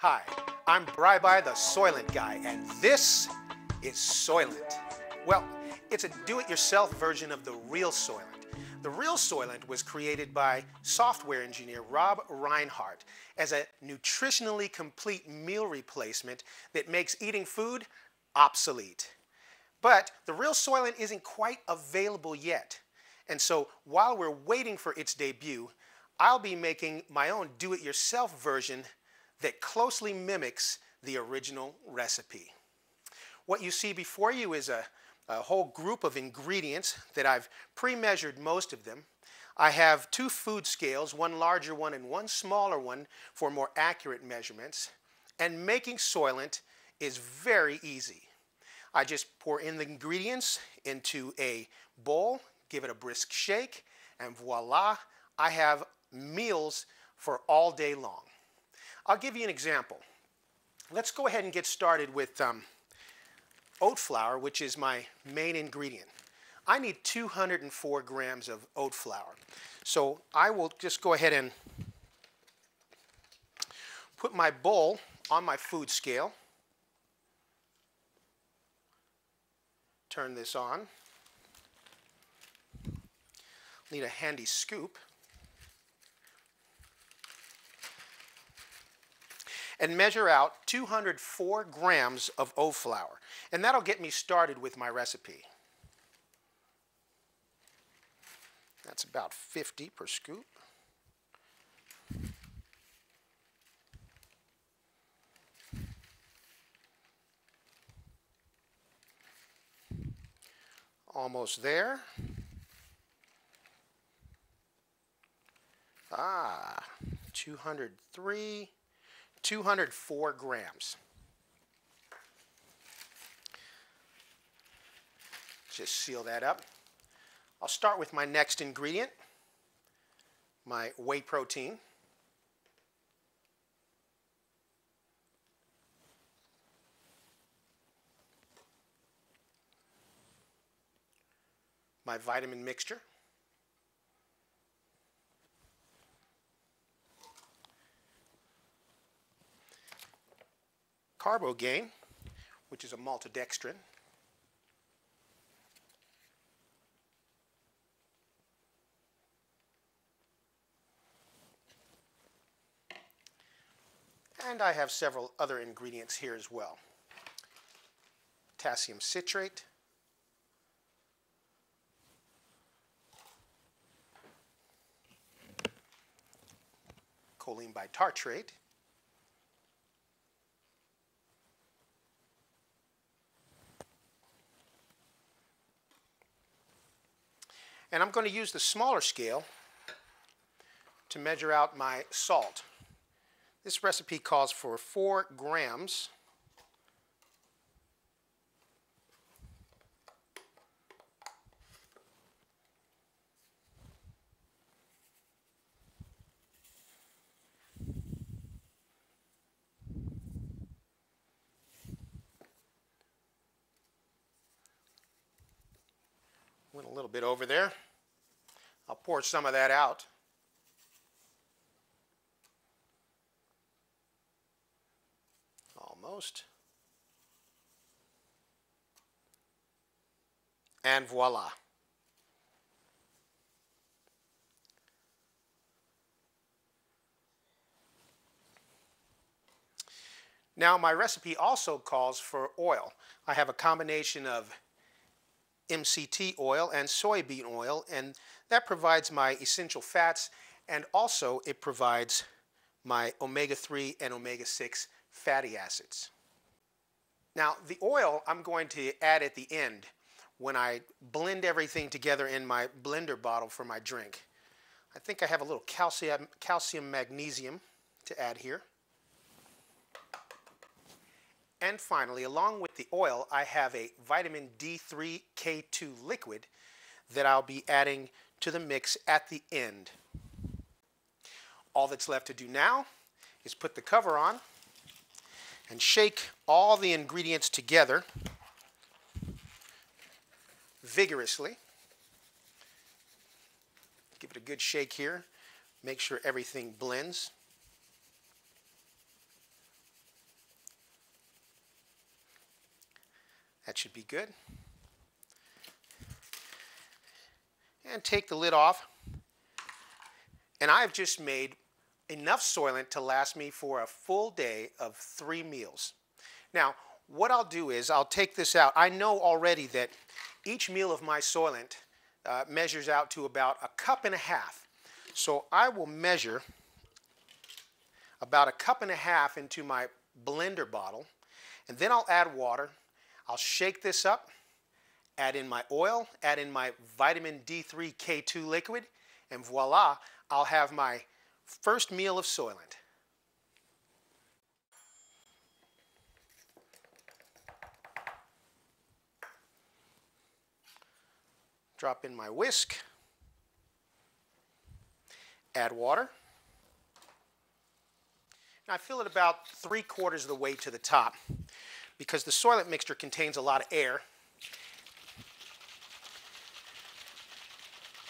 Hi, I'm Bri the Soylent guy, and this is Soylent. Well, it's a do-it-yourself version of the real Soylent. The real Soylent was created by software engineer Rob Reinhardt as a nutritionally complete meal replacement that makes eating food obsolete. But the real Soylent isn't quite available yet. And so while we're waiting for its debut, I'll be making my own do-it-yourself version that closely mimics the original recipe. What you see before you is a whole group of ingredients that I've pre-measured most of them. I have two food scales, one larger one and one smaller one for more accurate measurements. And making Soylent is very easy. I just pour in the ingredients into a bowl, give it a brisk shake, and voila, I have meals for all day long. I'll give you an example. Let's go ahead and get started with oat flour, which is my main ingredient. I need 204 grams of oat flour. So I will just go ahead and put my bowl on my food scale. Turn this on. Need a handy scoop. And measure out 204 grams of oat flour. And that'll get me started with my recipe. That's about 50 per scoop. Almost there. 204 grams. Just seal that up. I'll start with my next ingredient, my whey protein. My vitamin mixture. Carbogain, which is a maltodextrin. And I have several other ingredients here as well. Potassium citrate, choline bitartrate, and I'm going to use the smaller scale to measure out my salt. This recipe calls for 4 grams. Went a little bit over there. I'll pour some of that out. Almost. And voila. Now my recipe also calls for oil. I have a combination of MCT oil and soybean oil, and that provides my essential fats, and also it provides my omega-3 and omega-6 fatty acids. Now the oil I'm going to add at the end when I blend everything together in my blender bottle for my drink. I think I have a little calcium magnesium to add here. And finally, along with the oil, I have a vitamin D3 K2 liquid that I'll be adding to the mix at the end. All that's left to do now is put the cover on and shake all the ingredients together vigorously. Give it a good shake here. Make sure everything blends. That should be good. And take the lid off. And I've just made enough Soylent to last me for a full day of 3 meals. Now, what I'll do is I'll take this out. I know already that each meal of my Soylent measures out to about 1.5 cups. So I will measure about 1.5 cups into my blender bottle, and then I'll add water. I'll shake this up, add in my oil, add in my vitamin D3 K2 liquid, and voila, I'll have my first meal of Soylent. Drop in my whisk, add water. And I fill it about 3/4 of the way to the top because the Soylent mixture contains a lot of air.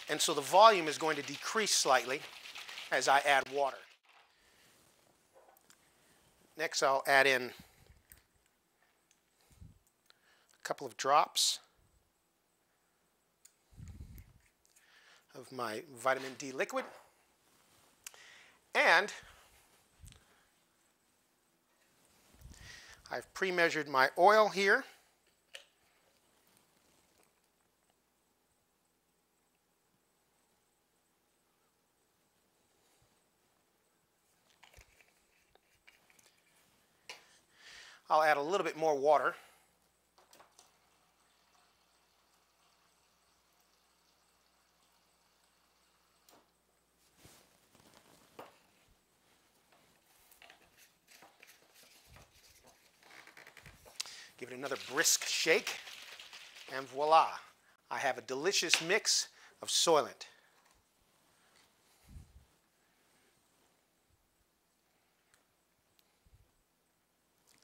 And so the volume is going to decrease slightly as I add water. Next, I'll add in a couple of drops of my vitamin D liquid. And I've pre-measured my oil here. I'll add a little bit more water. Give it another brisk shake, and voila, I have a delicious mix of Soylent.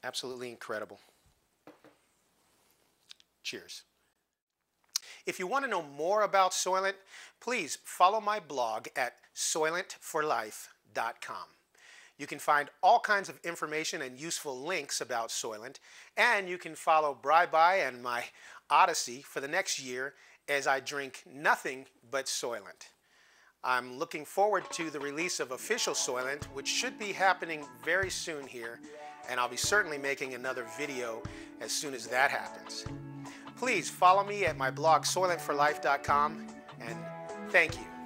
Absolutely incredible. Cheers. If you want to know more about Soylent, please follow my blog at soylentforlife.com. You can find all kinds of information and useful links about Soylent, and you can follow Bri and my odyssey for the next year as I drink nothing but Soylent. I'm looking forward to the release of official Soylent, which should be happening very soon here, and I'll be certainly making another video as soon as that happens. Please follow me at my blog soylentforlife.com, and thank you.